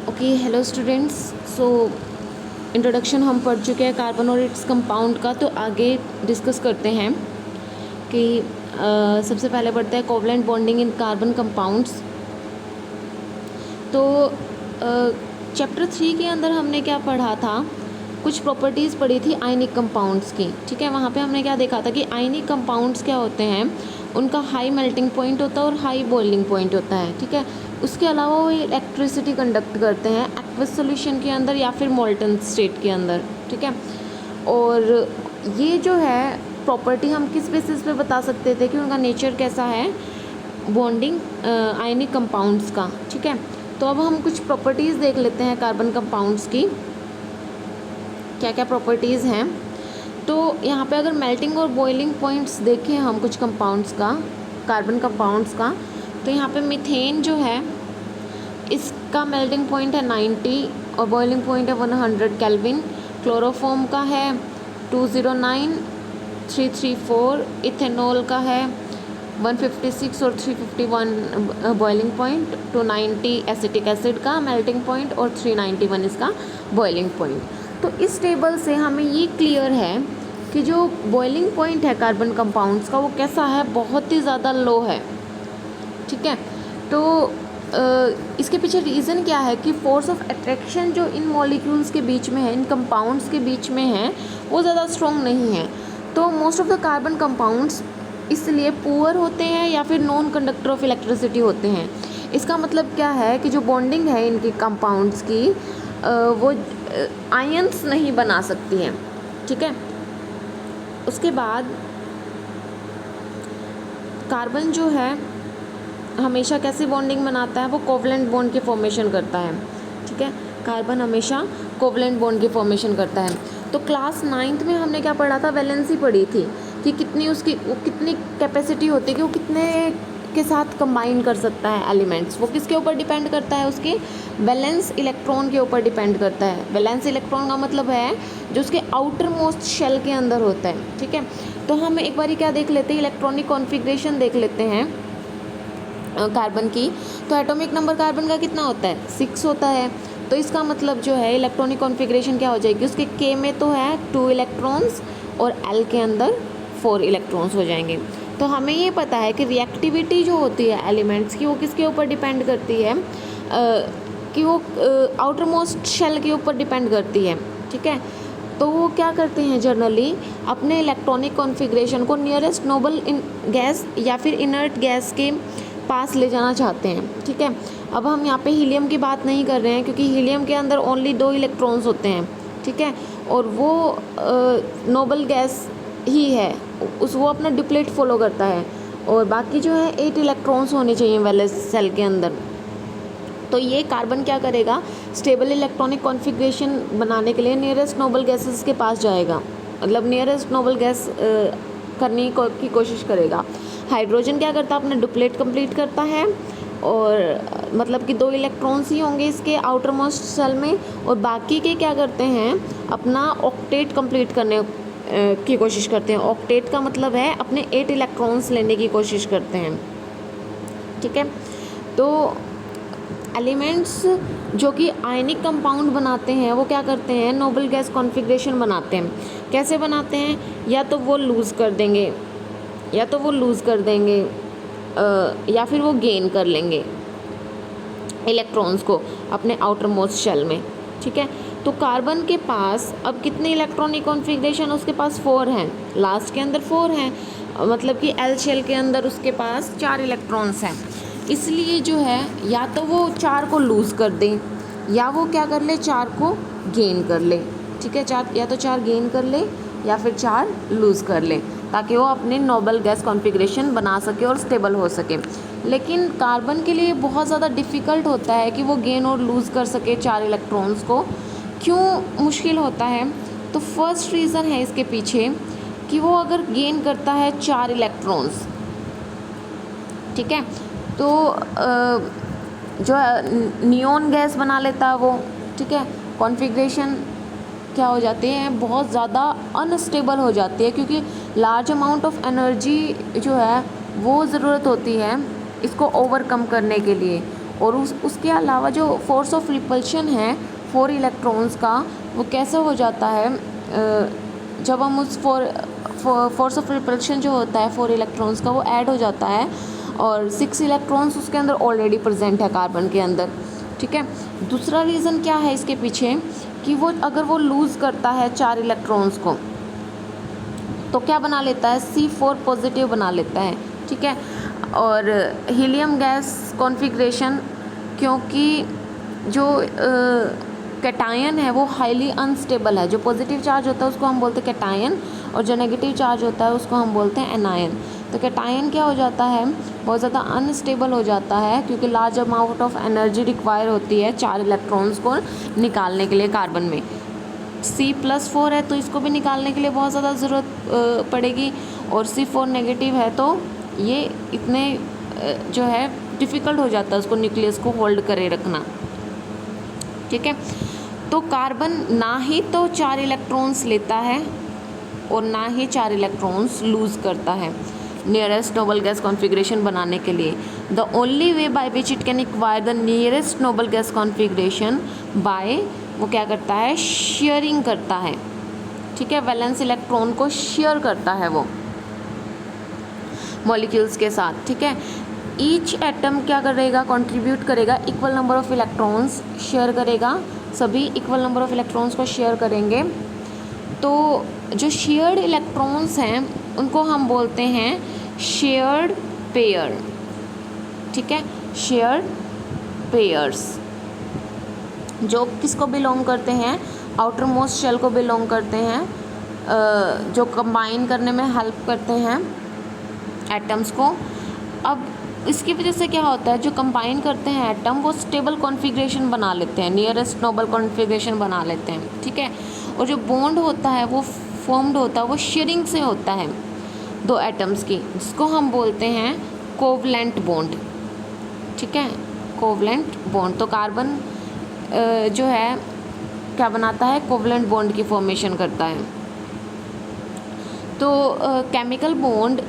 Okay, hello students. So introduction हम पढ़ चुके हैं कार्बन और इट्स कंपाउंड का। तो आगे डिस्कस करते हैं कि सबसे पहले पढ़ते हैं covalent bonding in carbon compounds. तो चैप्टर 3 के अंदर हमने क्या पढ़ा था, कुछ प्रॉपर्टीज़ पढ़ी थी आयनिक कंपाउंड्स की। ठीक है, वहाँ पे हमने क्या देखा था कि आयनिक कंपाउंड्स क्या होते हैं, उनका हाई मेल्टिंग पॉइंट होता है और हाई बॉइलिंग पॉइंट होता है। ठीक है, उसके अलावा वो इलेक्ट्रिसिटी कंडक्ट करते हैं एक्वस सॉल्यूशन के अंदर या फिर मोल्टन स्टेट के अंदर। ठीक है, और ये जो है प्रॉपर्टी हम किस बेसिस पे बता सकते थे कि उनका नेचर कैसा है, बॉन्डिंग आयनिक कंपाउंड्स का। ठीक है, तो अब हम कुछ प्रॉपर्टीज़ देख लेते हैं कार्बन कंपाउंड्स की, क्या क्या प्रॉपर्टीज़ हैं। तो यहाँ पे अगर मेल्टिंग और बॉइलिंग पॉइंट्स देखें हम कुछ कंपाउंड्स का, कार्बन कंपाउंड्स का, तो यहाँ पे मीथेन जो है इसका मेल्टिंग पॉइंट है 90 और बॉइलिंग पॉइंट है 100 केल्विन। क्लोरोफॉर्म का है 209 334, इथेनॉल का है 156 और 351 बॉइलिंग पॉइंट, 290 एसिटिक एसिड का मेल्टिंग पॉइंट और 391 इसका बॉइलिंग पॉइंट। तो इस टेबल से हमें ये क्लियर है कि जो बॉइलिंग पॉइंट है कार्बन कंपाउंड्स का वो कैसा है, बहुत ही ज़्यादा लो है। ठीक है, तो इसके पीछे रीज़न क्या है कि फोर्स ऑफ अट्रैक्शन जो इन मॉलिक्यूल्स के बीच में है, इन कंपाउंड्स के बीच में है, वो ज़्यादा स्ट्रॉन्ग नहीं है। तो most of the carbon compounds इसलिए पुअर होते हैं या फिर नॉन कंडक्टर ऑफ इलेक्ट्रिसिटी होते हैं। इसका मतलब क्या है कि जो बॉन्डिंग है इनके कंपाउंड्स की वो आयंस नहीं बना सकती हैं। ठीक है, उसके बाद कार्बन जो है हमेशा कैसी बॉन्डिंग बनाता है, वो कोवलेंट बॉन्ड की फॉर्मेशन करता है। ठीक है, कार्बन हमेशा कोवलेंट बॉन्ड की फॉर्मेशन करता है। तो क्लास 9th में हमने क्या पढ़ा था, वैलेंसी पढ़ी थी कि कितनी उसकी वो कितनी कैपेसिटी होती है कि वो कितने के साथ कंबाइन कर सकता है एलिमेंट्स। वो किसके ऊपर डिपेंड करता है, उसके वैलेंस इलेक्ट्रॉन के ऊपर डिपेंड करता है। वैलेंस इलेक्ट्रॉन का मतलब है जो उसके आउटर मोस्ट शेल के अंदर होता है। ठीक है, तो हम एक बार क्या देख लेते हैं, इलेक्ट्रॉनिक कॉन्फ़िगरेशन देख लेते हैं कार्बन की। तो एटॉमिक नंबर कार्बन का कितना होता है, 6 होता है। तो इसका मतलब जो है इलेक्ट्रॉनिक कॉन्फ़िगरेशन क्या हो जाएगी, उसके के में तो है 2 इलेक्ट्रॉन्स और एल के अंदर 4 इलेक्ट्रॉन्स हो जाएंगे। तो हमें ये पता है कि रिएक्टिविटी जो होती है एलिमेंट्स की वो किसके ऊपर डिपेंड करती है, कि वो आउटर मोस्ट शेल के ऊपर डिपेंड करती है। ठीक है, तो वो क्या करते हैं जनरली अपने इलेक्ट्रॉनिक कॉन्फ़िगरेशन को नियरेस्ट नोबल गैस या फिर इनर्ट गैस के पास ले जाना चाहते हैं। ठीक है, अब हम यहाँ पे हीलियम की बात नहीं कर रहे हैं क्योंकि हीलियम के अंदर ओनली 2 इलेक्ट्रॉन्स होते हैं। ठीक है, और वो नोबल गैस ही है, वो अपना डिप्लेट फॉलो करता है, और बाकी जो है 8 इलेक्ट्रॉन्स होने चाहिए वैलेंस सेल के अंदर। तो ये कार्बन क्या करेगा, स्टेबल इलेक्ट्रॉनिक कॉन्फ़िगरेशन बनाने के लिए नियरेस्ट नोबल गैसेस के पास जाएगा, मतलब नियरेस्ट नोबल गैस करने की कोशिश करेगा। हाइड्रोजन क्या करता है, अपना डुप्लेट कंप्लीट करता है, और मतलब कि 2 इलेक्ट्रॉन्स ही होंगे इसके आउटर मोस्ट सेल में, और बाकी के क्या करते हैं, अपना ऑक्टेट कंप्लीट करने की कोशिश करते हैं। ऑक्टेट का मतलब है अपने 8 इलेक्ट्रॉन्स लेने की कोशिश करते हैं। ठीक है, तो एलिमेंट्स जो कि आयनिक कंपाउंड बनाते हैं वो क्या करते हैं, नोबल गैस कॉन्फ़िगरेशन बनाते हैं। कैसे बनाते हैं, या तो वो लूज़ कर देंगे या फिर वो गेन कर लेंगे इलेक्ट्रॉन्स को अपने आउटर मोस्ट शेल में। ठीक है, तो कार्बन के पास अब कितने इलेक्ट्रॉनिक कॉन्फ़िगरेशन, उसके पास 4 हैं, लास्ट के अंदर 4 हैं, मतलब कि एल शेल के अंदर उसके पास 4 इलेक्ट्रॉन्स हैं। इसलिए जो है या तो वो 4 को लूज़ कर दें या वो क्या कर ले, 4 को गेन कर ले। ठीक है, या तो 4 गेन कर ले या फिर 4 लूज़ कर ले, ताकि वो अपने नोबल गैस कॉन्फ़िगरेशन बना सके और स्टेबल हो सके। लेकिन कार्बन के लिए बहुत ज़्यादा डिफ़िकल्ट होता है कि वो गेन और लूज़ कर सके 4 इलेक्ट्रॉन्स को। क्यों मुश्किल होता है, तो फर्स्ट रीज़न है इसके पीछे कि वो अगर गेन करता है 4 इलेक्ट्रॉन्स, ठीक है, तो जो नियोन गैस बना लेता है वो। ठीक है, कॉन्फ़िगरेशन क्या हो जाती है, बहुत ज़्यादा अनस्टेबल हो जाती है, क्योंकि लार्ज अमाउंट ऑफ एनर्जी जो है वो ज़रूरत होती है इसको ओवरकम करने के लिए, और उसके अलावा जो फोर्स ऑफ रिपल्शन है 4 इलेक्ट्रॉन्स का, वो कैसे हो जाता है, जब हम उस फोर्स ऑफ रिपल्शन जो होता है 4 इलेक्ट्रॉन्स का, वो ऐड हो जाता है और 6 इलेक्ट्रॉन्स उसके अंदर ऑलरेडी प्रेजेंट है कार्बन के अंदर, ठीक है। दूसरा रीज़न क्या है इसके पीछे कि वो अगर वो लूज़ करता है 4 इलेक्ट्रॉन्स को तो क्या बना लेता है, C4 पॉजिटिव बना लेता है, ठीक है। और हीलियम गैस कॉन्फ़िगरेशन, क्योंकि जो कैटायन है वो हाईली अनस्टेबल है, जो पॉजिटिव चार्ज होता है उसको हम बोलते हैं कैटायन और जो नेगेटिव चार्ज होता है उसको हम बोलते हैं एनायन। तो कैटायन क्या हो जाता है, बहुत ज़्यादा अनस्टेबल हो जाता है क्योंकि large amount of energy require होती है 4 इलेक्ट्रॉन्स को निकालने के लिए कार्बन में। C+4 है तो इसको भी निकालने के लिए बहुत ज़्यादा ज़रूरत पड़ेगी और C4 नेगेटिव है तो ये इतने जो है डिफ़िकल्ट हो जाता है उसको न्यूक्लियस को होल्ड करे रखना, ठीक है। तो कार्बन ना ही तो 4 इलेक्ट्रॉन्स लेता है और ना ही 4 इलेक्ट्रॉन्स लूज़ करता है नियरेस्ट नोबल गैस कॉन्फ़िगरेशन बनाने के लिए। The only way by which it can acquire the nearest noble gas configuration by, वो क्या करता है, शेयरिंग करता है, ठीक है। वैलेंस इलेक्ट्रॉन को शेयर करता है वो मॉलिक्यूल्स के साथ, ठीक है। ईच एटम क्या करेगा, कंट्रीब्यूट करेगा equal number of electrons, share करेगा, सभी इक्वल नंबर ऑफ इलेक्ट्रॉन्स को शेयर करेंगे। तो जो शेयर्ड इलेक्ट्रॉन्स हैं उनको हम बोलते हैं शेयर्ड पेयर, ठीक है, शेयर्ड पेयर्स, जो किसको बिलोंग करते हैं, आउटर मोस्ट शेल को बिलोंग करते हैं, जो कंबाइन करने में हेल्प करते हैं एटम्स को। अब इसकी वजह से क्या होता है, जो कंबाइन करते हैं एटम वो स्टेबल कॉन्फ़िगरेशन बना लेते हैं, नियरेस्ट नोबल कॉन्फ़िगरेशन बना लेते हैं, ठीक है। और जो बॉन्ड होता है वो फॉर्म्ड होता है, वो शेयरिंग से होता है 2 एटम्स की, जिसको हम बोलते हैं कोवलेंट बॉन्ड, ठीक है, कोवलेंट बॉन्ड। तो कार्बन जो है क्या बनाता है, कोवलेंट बॉन्ड की फॉर्मेशन करता है। तो केमिकल बॉन्ड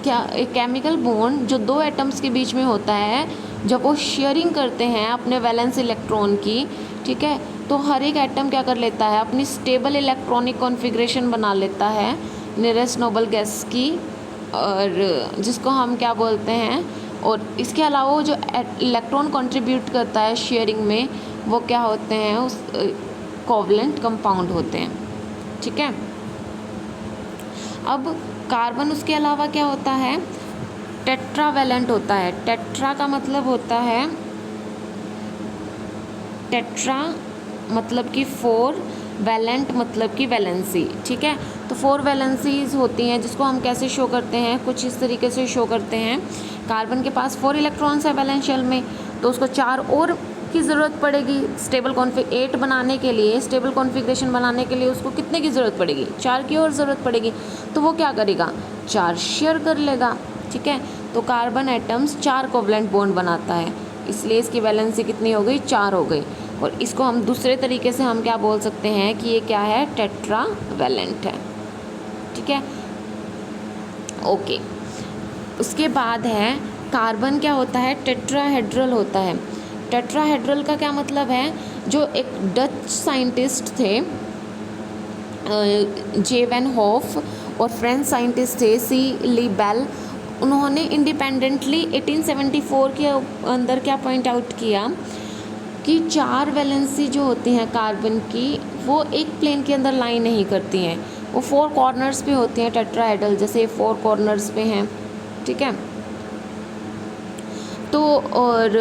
क्या, एक केमिकल बॉन्ड जो 2 एटम्स के बीच में होता है, जब वो शेयरिंग करते हैं अपने वैलेंस इलेक्ट्रॉन की, ठीक है, तो हर एक एटम क्या कर लेता है, अपनी स्टेबल इलेक्ट्रॉनिक कॉन्फ़िगरेशन बना लेता है नियरेस्ट नोबल गैस की, और जिसको हम क्या बोलते हैं। और इसके अलावा वो जो इलेक्ट्रॉन कंट्रीब्यूट करता है शेयरिंग में, वो क्या होते हैं, उस कोवलेंट कंपाउंड होते हैं, ठीक है। अब कार्बन उसके अलावा क्या होता है, टेट्रावैलेंट होता है। टेट्रा का मतलब होता है, टेट्रा मतलब कि 4, वैलेंट मतलब कि वैलेंसी, ठीक है। तो 4 वैलेंसीज होती हैं जिसको हम कैसे शो करते हैं, कुछ इस तरीके से शो करते हैं। कार्बन के पास 4 इलेक्ट्रॉन्स है वैलेंस शेल में, तो उसको 4 और की ज़रूरत पड़ेगी स्टेबल 8 बनाने के लिए, स्टेबल कॉन्फ़िगरेशन बनाने के लिए उसको कितने की ज़रूरत पड़ेगी, 4 की और ज़रूरत पड़ेगी। तो वो क्या करेगा, 4 शेयर कर लेगा, ठीक है। तो कार्बन एटम्स 4 कोवलेंट बॉन्ड बनाता है, इसलिए इसकी वैलेंसी कितनी हो गई, 4 हो गई। और इसको हम दूसरे तरीके से हम क्या बोल सकते हैं कि ये क्या है, टेट्रावैलेंट है, ठीक है, ओके। उसके बाद है कार्बन क्या होता है, टेट्राहेड्रल होता है। टेट्राहेड्रल का क्या मतलब है, जो एक डच साइंटिस्ट थे जे वैन हॉफ और फ्रेंच साइंटिस्ट थे सी ली बेल, उन्होंने इंडिपेंडेंटली 1874 के अंदर क्या पॉइंट आउट किया कि 4 वैलेंसी जो होती हैं कार्बन की, वो एक प्लेन के अंदर लाइन नहीं करती हैं, वो 4 कॉर्नर्स पे होती हैं टेट्राहेड्रल, जैसे 4 कॉर्नर्स पे हैं, ठीक है। तो और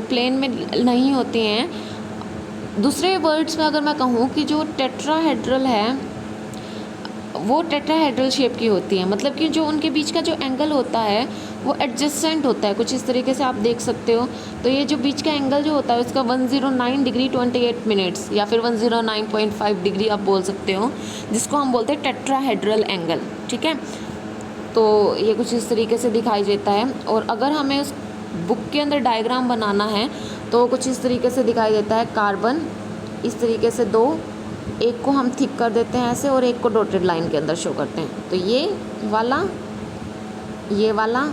प्लेन में नहीं होती हैं। दूसरे वर्ड्स में अगर मैं कहूँ कि जो टेट्राहेड्रल है वो टेट्राहेड्रल शेप की होती है, मतलब कि जो उनके बीच का जो एंगल होता है वो एडजस्टेंट होता है, कुछ इस तरीके से आप देख सकते हो। तो ये जो बीच का एंगल जो होता है उसका 109 डिग्री 28 मिनट्स या फिर 109.5 डिग्री आप बोल सकते हो, जिसको हम बोलते हैं टेट्राहेड्रल एंगल, ठीक है। तो ये कुछ इस तरीके से दिखाई देता है। और अगर हमें उस बुक के अंदर डायग्राम बनाना है तो कुछ इस तरीके से दिखाई देता है। कार्बन इस तरीके से 2, एक को हम थिक कर देते हैं ऐसे और एक को डॉटेड लाइन के अंदर शो करते हैं। तो ये वाला, ये वाला,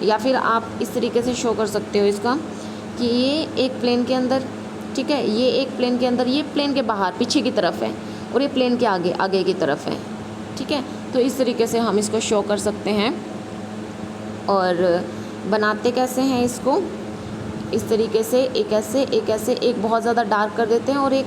या फिर आप इस तरीके से शो कर सकते हो इसका कि ये एक प्लेन के अंदर, ठीक है, ये एक प्लेन के अंदर, ये प्लेन के बाहर पीछे की तरफ है और ये प्लेन के आगे आगे की तरफ है, ठीक है। तो इस तरीके से हम इसको शो कर सकते हैं। और बनाते कैसे हैं इसको, इस तरीके से एक ऐसे एक बहुत ज़्यादा डार्क कर देते हैं और एक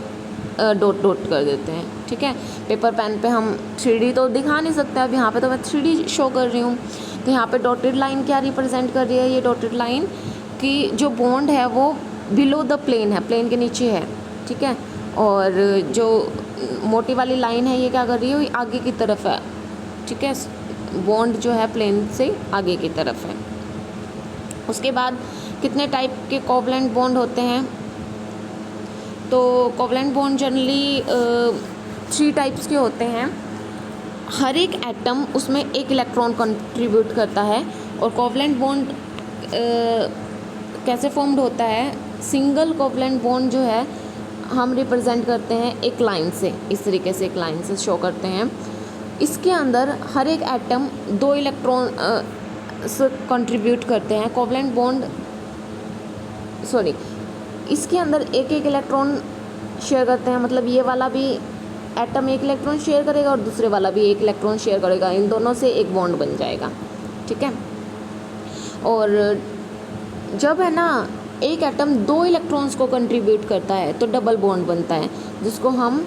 डॉट डॉट कर देते हैं, ठीक है। पेपर पेन पे हम 3D तो दिखा नहीं सकते, अब यहाँ पे तो मैं 3D शो कर रही हूँ। तो यहाँ पे डॉटेड लाइन क्या रिप्रेजेंट कर रही है, ये डॉटेड लाइन की जो बॉन्ड है वो बिलो द प्लेन है, प्लेन के नीचे है, ठीक है। और जो मोटी वाली लाइन है ये क्या कर रही है, आगे की तरफ है, ठीक है, बॉन्ड जो है प्लेन से आगे की तरफ है। उसके बाद कितने टाइप के कोवलेंट बॉन्ड होते हैं, तो कोवलेंट बॉन्ड जनरली 3 टाइप्स के होते हैं। हर एक एटम उसमें एक इलेक्ट्रॉन कंट्रीब्यूट करता है। और कोवलेंट बॉन्ड कैसे फॉर्म्ड होता है, सिंगल कोवलेंट बॉन्ड जो है हम रिप्रेजेंट करते हैं एक लाइन से, इस तरीके से एक लाइन से शो करते हैं। इसके अंदर हर एक एटम 2 इलेक्ट्रॉन से कंट्रीब्यूट करते हैं। कोवलेंट बॉन्ड इसके अंदर एक इलेक्ट्रॉन शेयर करते हैं, मतलब ये वाला भी एटम एक इलेक्ट्रॉन शेयर करेगा और दूसरे वाला भी एक इलेक्ट्रॉन शेयर करेगा, इन दोनों से एक बॉन्ड बन जाएगा, ठीक है। और जब है ना एक एटम 2 इलेक्ट्रॉन्स को कंट्रीब्यूट करता है तो डबल बॉन्ड बनता है, जिसको हम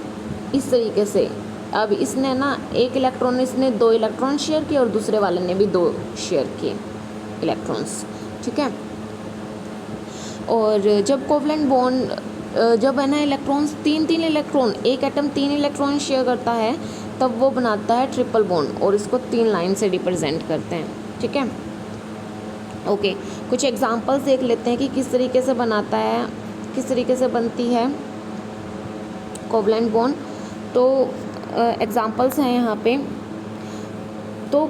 इस तरीके से, अब इसने ना एक इलेक्ट्रॉन, इसने 2 इलेक्ट्रॉन शेयर किए और दूसरे वाले ने भी 2 शेयर किए इलेक्ट्रॉन्स, ठीक है। और जब कोवलेंट बॉन्ड, जब है ना इलेक्ट्रॉन्स 3 इलेक्ट्रॉन, एक एटम 3 इलेक्ट्रॉन शेयर करता है तब वो बनाता है ट्रिपल बॉन्ड और इसको 3 लाइन से रिप्रेजेंट करते हैं, ठीक है। ओके, कुछ एग्जांपल्स देख लेते हैं कि किस तरीके से बनाता है, किस तरीके से बनती है कोवलेंट बॉन्ड। तो एग्जांपल्स हैं यहाँ पे। तो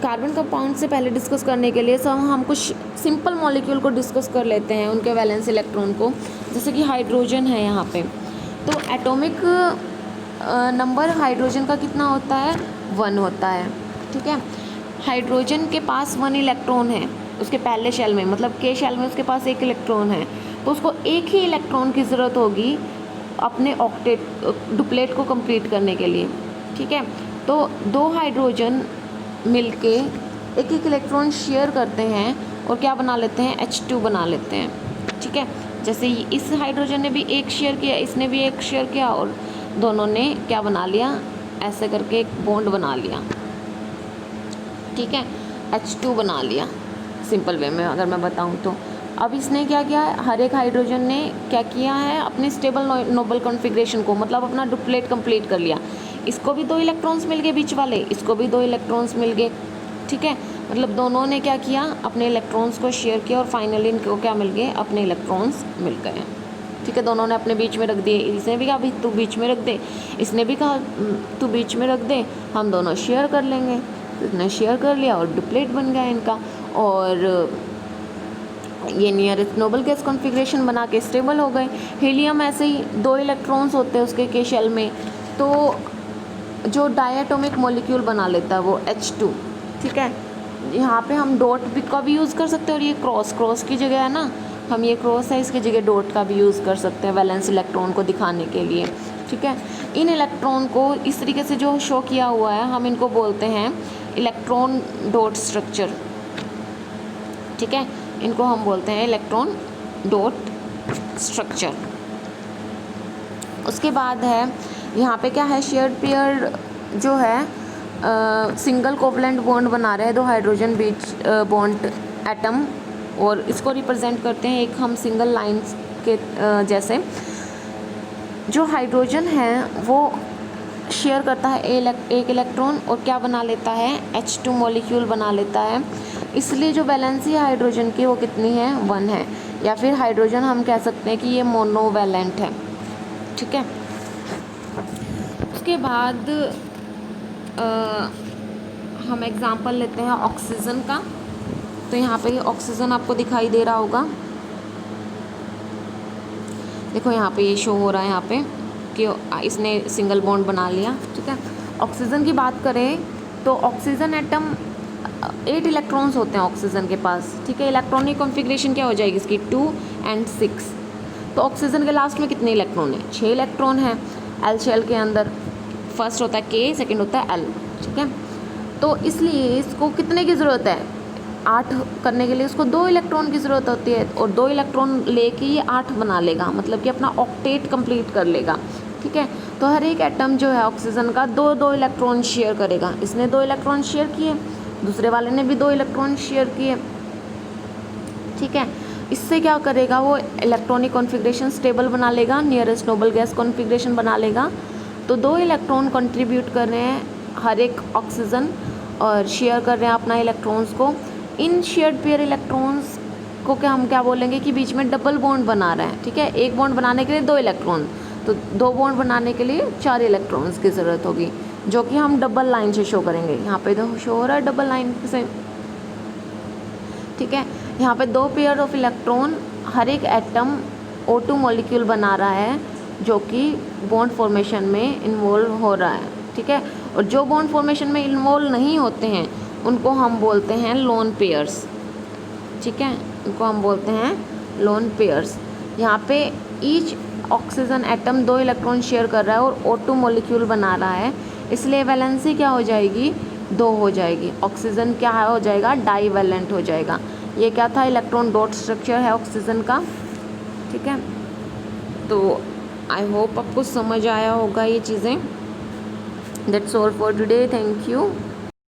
कार्बन कंपाउंड से पहले डिस्कस करने के लिए हम कुछ सिंपल मॉलिक्यूल को डिस्कस कर लेते हैं, उनके वैलेंस इलेक्ट्रॉन को। जैसे कि हाइड्रोजन है यहाँ पे, तो एटॉमिक नंबर हाइड्रोजन का कितना होता है, 1 होता है, ठीक है। हाइड्रोजन के पास 1 इलेक्ट्रॉन है उसके पहले शेल में, मतलब के शेल में उसके पास 1 इलेक्ट्रॉन है, तो उसको एक ही इलेक्ट्रॉन की ज़रूरत होगी अपने ऑक्टेट डुप्लेट को कंप्लीट करने के लिए, ठीक है। तो 2 हाइड्रोजन मिलके एक इलेक्ट्रॉन शेयर करते हैं और क्या बना लेते हैं, H2 बना लेते हैं, ठीक है। जैसे इस हाइड्रोजन ने भी एक शेयर किया, इसने भी एक शेयर किया और दोनों ने क्या बना लिया, ऐसे करके एक बॉन्ड बना लिया, ठीक है, H2 बना लिया सिंपल वे में अगर मैं बताऊं तो। अब इसने क्या किया है, हर एक हाइड्रोजन ने क्या किया है, अपने स्टेबल नोबल कॉन्फ़िगरेशन को, मतलब अपना डुप्लेट कंप्लीट कर लिया। इसको भी 2 इलेक्ट्रॉन्स मिल गए बीच वाले, इसको भी 2 इलेक्ट्रॉन्स मिल गए, ठीक है। मतलब दोनों ने क्या किया, अपने इलेक्ट्रॉन्स को शेयर किया और फाइनली इनको क्या मिल गए, अपने इलेक्ट्रॉन्स मिल गए, ठीक है। दोनों ने अपने बीच में रख दिए, इसने भी कहा भाई तू बीच में रख दे, इसने भी कहा तू बीच में रख दे, हम दोनों शेयर कर लेंगे। इसने शेयर कर लिया और डुप्लेट बन गया इनका, और ये नियरेस्ट नोबल गैस कॉन्फ़िगरेशन बना के स्टेबल हो गए। हीलियम ऐसे ही 2 इलेक्ट्रॉन्स होते हैं उसके के शेल में, तो जो डायटोमिक मॉलिक्यूल बना लेता है वो H2, ठीक है। यहाँ पे हम डॉट भी का भी यूज़ कर सकते हैं और ये क्रॉस की जगह है ना, हम ये क्रॉस है इसकी जगह डॉट का भी यूज़ कर सकते हैं वैलेंस इलेक्ट्रॉन को दिखाने के लिए, ठीक है। इन इलेक्ट्रॉन को इस तरीके से जो शो किया हुआ है हम इनको बोलते हैं इलेक्ट्रॉन डॉट स्ट्रक्चर, ठीक है। इनको हम बोलते हैं इलेक्ट्रॉन डॉट स्ट्रक्चर। उसके बाद है यहाँ पे क्या है, शेयर्ड पेयर जो है सिंगल कोवलेंट बॉन्ड बना रहे हैं 2 हाइड्रोजन बीच बॉन्ड एटम, और इसको रिप्रेजेंट करते हैं एक हम सिंगल लाइंस के जैसे। जो हाइड्रोजन है वो शेयर करता है एक इलेक्ट्रॉन और क्या बना लेता है, H2 मॉलिक्यूल बना लेता है, इसलिए जो वैलेंसी है हाइड्रोजन की वो कितनी है, 1 है, या फिर हाइड्रोजन हम कह सकते हैं कि ये मोनोवैलेंट है, ठीक है। उसके बाद हम एग्जांपल लेते हैं ऑक्सीजन का। तो यहाँ पे ऑक्सीजन आपको दिखाई दे रहा होगा, देखो यहाँ पे ये शो हो रहा है यहाँ पे कि इसने सिंगल बॉन्ड बना लिया, ठीक है। ऑक्सीजन की बात करें तो ऑक्सीजन एटम 8 इलेक्ट्रॉन्स होते हैं ऑक्सीजन के पास, ठीक है। इलेक्ट्रॉनिक कॉन्फ़िगरेशन क्या हो जाएगी इसकी 2 and 6। तो ऑक्सीजन के लास्ट में कितने इलेक्ट्रॉन है, 6 इलेक्ट्रॉन है एल शेल के अंदर। फर्स्ट होता है के, सेकंड होता है एल, ठीक है। तो इसलिए इसको कितने की ज़रूरत है, 8 करने के लिए उसको 2 इलेक्ट्रॉन की ज़रूरत होती है, और 2 इलेक्ट्रॉन लेके ये 8 बना लेगा, मतलब कि अपना ऑक्टेट कंप्लीट कर लेगा, ठीक है। तो हर एक एटम जो है ऑक्सीजन का 2-2 इलेक्ट्रॉन शेयर करेगा। इसने 2 इलेक्ट्रॉन शेयर किए, दूसरे वाले ने भी 2 इलेक्ट्रॉन शेयर किए, ठीक है। इससे क्या करेगा, वो इलेक्ट्रॉनिक कॉन्फ़िगरेशन स्टेबल बना लेगा, नियरेस्ट नोबल गैस कॉन्फ़िगरेशन बना लेगा। तो 2 इलेक्ट्रॉन कंट्रीब्यूट कर रहे हैं हर एक ऑक्सीजन, और शेयर कर रहे हैं अपना इलेक्ट्रॉन्स को। इन शेयर्ड पेयर इलेक्ट्रॉन्स को क्या हम क्या बोलेंगे कि बीच में डबल बॉन्ड बना रहे हैं, ठीक है। एक बॉन्ड बनाने के लिए 2 इलेक्ट्रॉन, तो 2 बॉन्ड बनाने के लिए 4 इलेक्ट्रॉन्स की ज़रूरत होगी, जो कि हम डबल लाइन से शो करेंगे। यहाँ पे तो शो हो रहा है डबल लाइन से, ठीक है। यहाँ पे 2 पेयर ऑफ इलेक्ट्रॉन, हर एक एटम O2 मॉलिक्यूल बना रहा है, जो कि बॉन्ड फॉर्मेशन में इन्वॉल्व हो रहा है, ठीक है। और जो बॉन्ड फॉर्मेशन में इन्वॉल्व नहीं होते हैं उनको हम बोलते हैं लोन पेयर्स, ठीक है। उनको हम बोलते हैं लोन पेयर्स। यहाँ पे each oxygen atom 2 electron share कर रहा है और O2 मॉलिक्यूल बना रहा है, इसलिए वैलेंसी क्या हो जाएगी, 2 हो जाएगी। ऑक्सीजन क्या हो जाएगा, डाईवैलेंट हो जाएगा। ये क्या था, इलेक्ट्रॉन डॉट स्ट्रक्चर है ऑक्सीजन का, ठीक है। तो आई होप आपको समझ आया होगा ये चीज़ें। That's all for today, thank you.